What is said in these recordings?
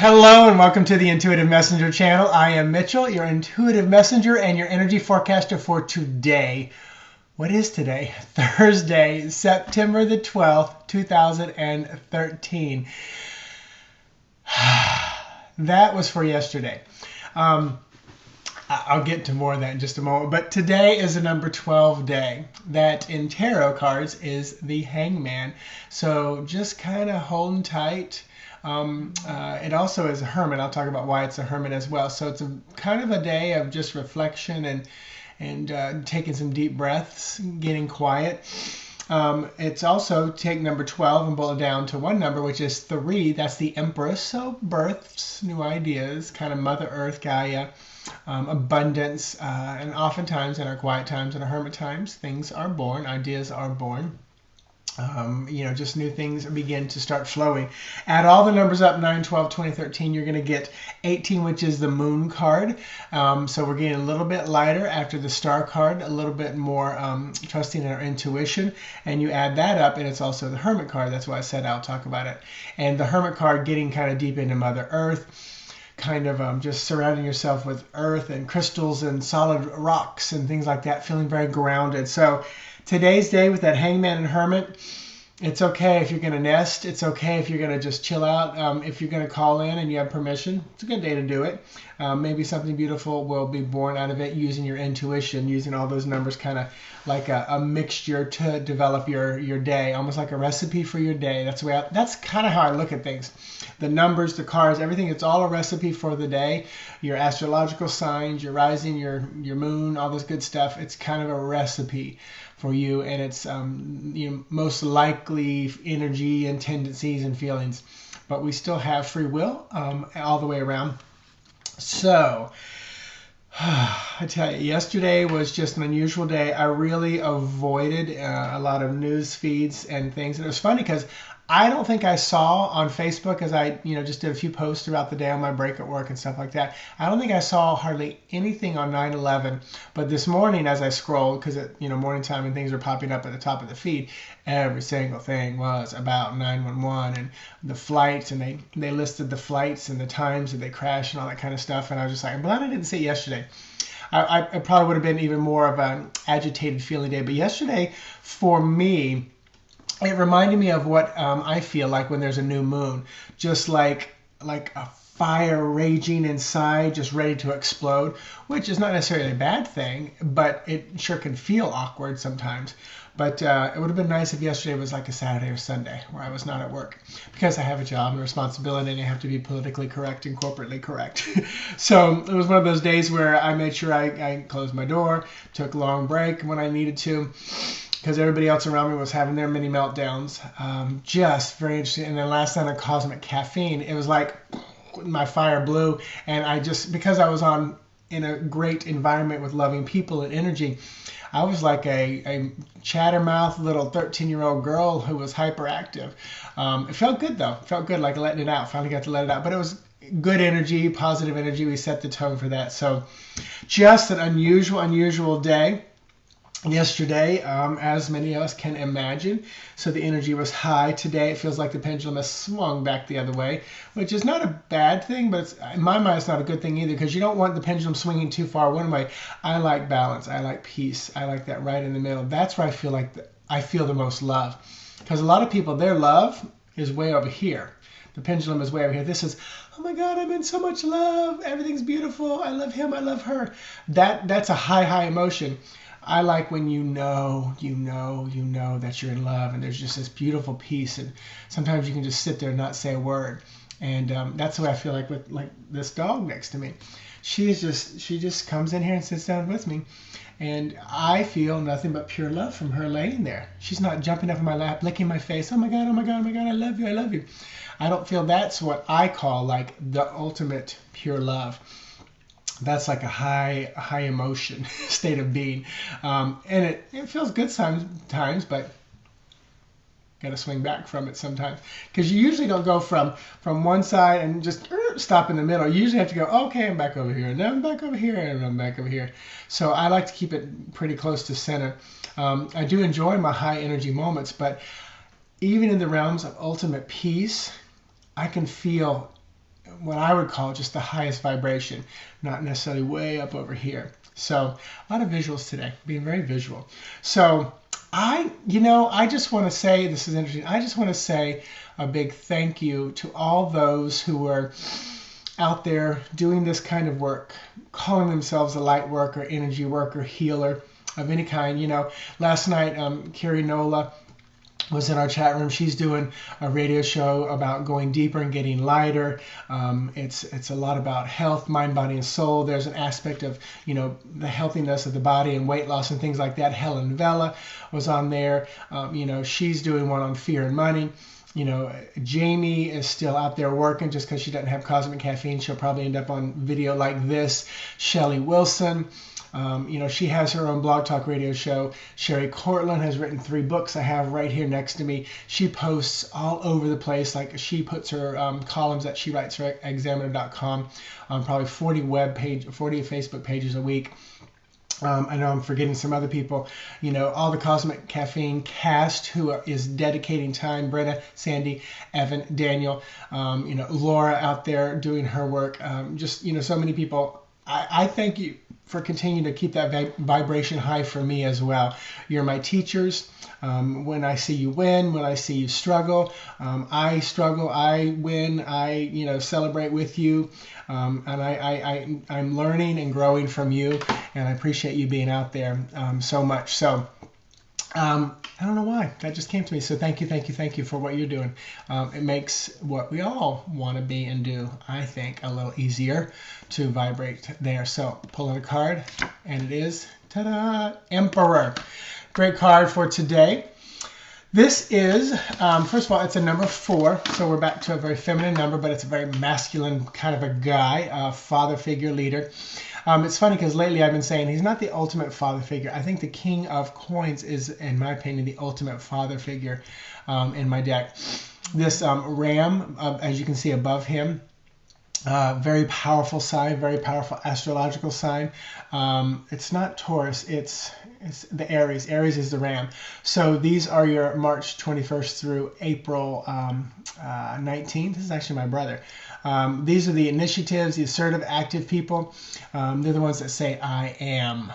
Hello and welcome to the Intuitive Messenger channel. I am Mitchell, your intuitive messenger and your energy forecaster for today. What is today? Thursday, September the 12th, 2013. That was for yesterday. I'll get to more of that in just a moment. But today is the number 12 day. That in tarot cards is the Hangman. So just kind of holding tight. It also is a hermit. I'll talk about why it's a hermit as well. So it's a kind of a day of just reflection and taking some deep breaths, getting quiet. It's also take number 12 and boil it down to one number, which is 3. That's the Empress. So births, new ideas, kind of Mother Earth, Gaia, abundance, and oftentimes in our quiet times and our hermit times, things are born, ideas are born. Just new things begin to start flowing. Add all the numbers up, 9, 12, 20, 13, you're going to get 18, which is the Moon card. So we're getting a little bit lighter after the Star card, a little bit more trusting in our intuition. And you add that up, and it's also the Hermit card. That's why I said I'll talk about it. And the Hermit card getting kind of deep into Mother Earth, kind of just surrounding yourself with earth and crystals and solid rocks and things like that, feeling very grounded. So today's day with that Hangman and Hermit, it's okay if you're going to nest. It's okay if you're going to just chill out. If you're going to call in and you have permission, it's a good day to do it. Maybe something beautiful will be born out of it using your intuition, using all those numbers kind of like a mixture to develop your day, almost like a recipe for your day. That's kind of how I look at things. The numbers, the cards, everything, it's all a recipe for the day. Your astrological signs, your rising, your moon, all this good stuff. It's kind of a recipe for you, and it's most likely energy and tendencies and feelings, but we still have free will all the way around. So I tell you, yesterday was just an unusual day. I really avoided a lot of news feeds and things, and it was funny because I don't think I saw on Facebook, as I just did a few posts throughout the day on my break at work and stuff like that. I don't think I saw hardly anything on 9/11. But this morning, as I scrolled, because at morning time and things are popping up at the top of the feed, every single thing was about 911 and the flights, and they listed the flights and the times that they crashed and all that kind of stuff. And I was just like, I'm glad I didn't see it yesterday. I probably would have been even more of an agitated feeling day. But yesterday, for me, it reminded me of what I feel like when there's a new moon, just like a fire raging inside, just ready to explode, which is not necessarily a bad thing, but it sure can feel awkward sometimes. But it would have been nice if yesterday was like a Saturday or Sunday where I was not at work, because I have a job and a responsibility and I have to be politically correct and corporately correct. So it was one of those days where I made sure I closed my door, took a long break when I needed to, because everybody else around me was having their mini meltdowns. Just very interesting. And then last night on Cosmic Caffeine, it was like my fire blew, and because I was in a great environment with loving people and energy, I was like a chattermouth little 13-year-old girl who was hyperactive. It felt good though. It felt good, like letting it out. Finally got to let it out. But it was good energy, positive energy. We set the tone for that. So just an unusual day yesterday, as many of us can imagine. So the energy was high. Today it feels like the pendulum has swung back the other way, which is not a bad thing, but in my mind it's not a good thing either, because you don't want the pendulum swinging too far one way. I like balance. I like peace. I like that right in the middle. That's where I feel like I feel the most love, because a lot of people, their love is way over here. The pendulum is way over here. This is, oh my God, I'm in so much love. Everything's beautiful. I love him. I love her. That's a high emotion. I like when you know that you're in love, and there's just this beautiful peace, and sometimes you can just sit there and not say a word. And that's the way I feel like with this dog next to me. She just comes in here and sits down with me, and I feel nothing but pure love from her laying there. She's not jumping up in my lap, licking my face. Oh my God, oh my God, oh my God, I love you, I love you. I don't feel that's what I call like the ultimate pure love. That's like a high emotion state of being, and it feels good sometimes, but got to swing back from it sometimes, because you usually don't go from one side and just stop in the middle. You usually have to go, okay, I'm back over here, and then I'm back over here, and I'm back over here. So I like to keep it pretty close to center. I do enjoy my high energy moments, but even in the realms of ultimate peace, I can feel what I would call just the highest vibration, not necessarily way up over here. So a lot of visuals today, being very visual. So I just want to say, this is interesting, I just want to say a big thank you to all those who are out there doing this kind of work, calling themselves a light worker, energy worker, healer of any kind. Last night, Carrie Nola was in our chat room. She's doing a radio show about going deeper and getting lighter. It's a lot about health, mind, body, and soul. There's an aspect of, the healthiness of the body and weight loss and things like that. Helen Vela was on there. She's doing one on fear and money. Jamie is still out there working just because she doesn't have cosmic caffeine. She'll probably end up on video like this. Shelley Wilson, she has her own blog talk radio show. Sherry Cortland has written 3 books I have right here next to me. She posts all over the place. Like, she puts her columns that she writes for examiner.com on probably 40 Facebook pages a week. I know I'm forgetting some other people. All the Cosmic Caffeine cast who is dedicating time. Brenna, Sandy, Evan, Daniel, Laura out there doing her work. So many people. I thank you for continuing to keep that vibration high for me as well. You're my teachers. When I see you win, when I see you struggle, I struggle, I win, I celebrate with you, and I'm learning and growing from you, and I appreciate you being out there so much. So I don't know why that just came to me. So thank you for what you're doing. It makes what we all want to be and do, I think, a little easier to vibrate there. So pulling a card, and it is, ta-da, Emperor. Great card for today. This is, first of all, it's a number 4, so we're back to a very feminine number, but it's a very masculine kind of a guy, father figure, leader. It's funny because lately I've been saying he's not the ultimate father figure. I think the King of Coins is, in my opinion, the ultimate father figure in my deck. This ram, as you can see above him, very powerful sign, very powerful astrological sign. It's not Taurus, it's the Aries. Aries is the ram. So these are your March 21st through April 19th. This is actually my brother. These are the initiatives, the assertive, active people. They're the ones that say, I am.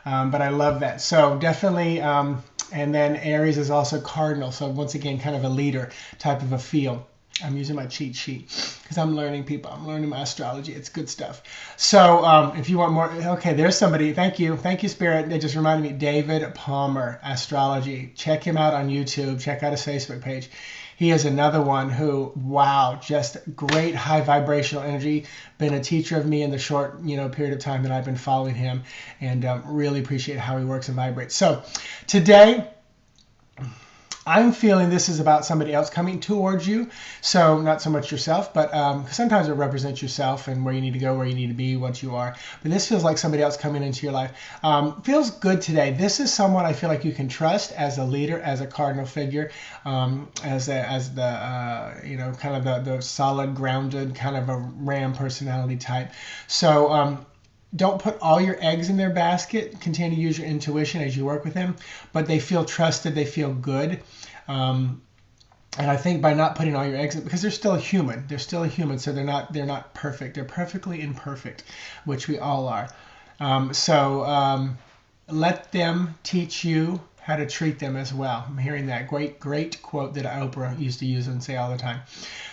But I love that. So definitely, and then Aries is also cardinal. So once again, kind of a leader type of a feel. I'm using my cheat sheet because I'm learning, people. I'm learning my astrology. It's good stuff. So if you want more, okay, there's somebody. Thank you, Spirit. They just reminded me, David Palmer, astrology. Check him out on YouTube. Check out his Facebook page. He is another one who, wow, just great high vibrational energy. Been a teacher of me in the short, period of time that I've been following him, and really appreciate how he works and vibrates. So today, I'm feeling this is about somebody else coming towards you. So not so much yourself, but sometimes it represents yourself and where you need to go, where you need to be, what you are. But this feels like somebody else coming into your life. Feels good today. This is someone I feel like you can trust as a leader, as a cardinal figure, as the kind of the solid, grounded kind of a ram personality type. So don't put all your eggs in their basket. Continue to use your intuition as you work with them, but they feel trusted. They feel good. And I think by not putting all your eggs in, because they're still a human. They're still a human, so they're not perfect. They're perfectly imperfect, which we all are. So let them teach you how to treat them as well. I'm hearing that great quote that Oprah used to use and say all the time.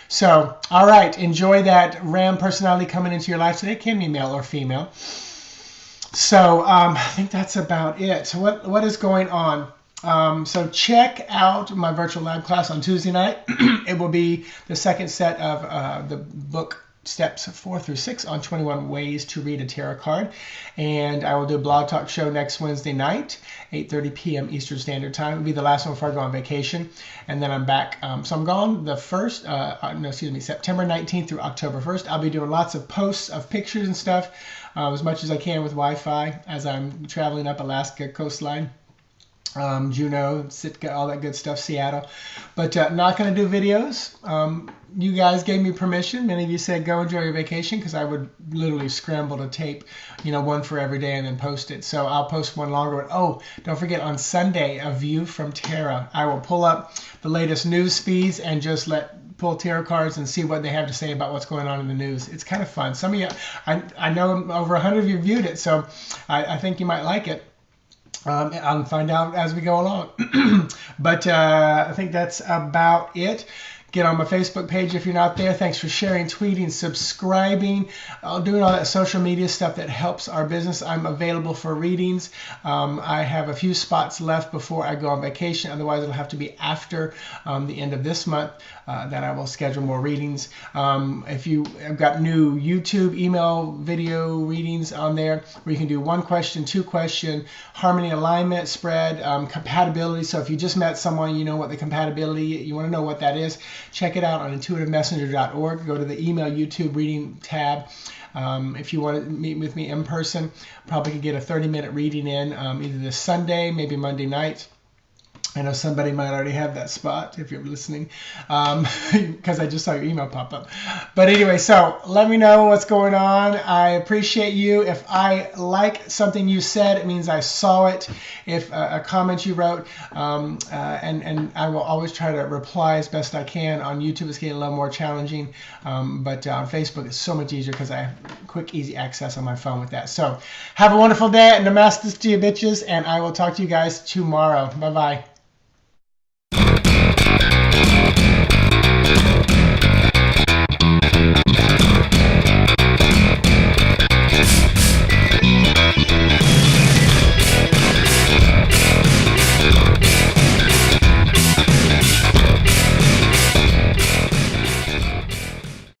So, all right, enjoy that ram personality coming into your life today. It can be male or female. So I think that's about it. So what is going on? So check out my virtual lab class on Tuesday night. It will be the second set of the book steps 4 through 6 on 21 ways to read a tarot card. And I will do a blog talk show next Wednesday night, 8:30 p.m. Eastern Standard Time. It'll be the last one before I go on vacation. And then I'm back. So I'm gone the September 19th through October 1st. I'll be doing lots of posts of pictures and stuff as much as I can with Wi-Fi as I'm traveling up Alaska coastline. Juneau, Sitka, all that good stuff, Seattle. But not going to do videos. You guys gave me permission. Many of you said go enjoy your vacation because I would literally scramble to tape, one for every day and then post it. So I'll post one longer one. Oh, don't forget on Sunday, A View from Terra. I will pull up the latest news feeds and just let pull tarot cards and see what they have to say about what's going on in the news. It's kind of fun. Some of you, I know over 100 of you viewed it, so I think you might like it. I'll find out as we go along. But I think that's about it. Get on my Facebook page if you're not there. Thanks for sharing, tweeting, subscribing, doing all that social media stuff that helps our business. I'm available for readings. I have a few spots left before I go on vacation. Otherwise, it'll have to be after the end of this month that I will schedule more readings. If you have got new YouTube email video readings on there where you can do 1 question, 2 question, harmony, alignment, spread, compatibility. So if you just met someone, you know what the compatibility, you want to know what that is. Check it out on intuitivemessenger.org. Go to the email YouTube reading tab. If you want to meet with me in person, probably could get a 30-minute reading in either this Sunday, maybe Monday night. I know somebody might already have that spot if you're listening, because I just saw your email pop up. But anyway, so let me know what's going on. I appreciate you. If I like something you said, it means I saw it. If a comment you wrote, and I will always try to reply as best I can. On YouTube, it's getting a little more challenging, but on Facebook, it's so much easier because I have quick, easy access on my phone with that. So have a wonderful day, and namaste to you bitches, and I will talk to you guys tomorrow. Bye-bye.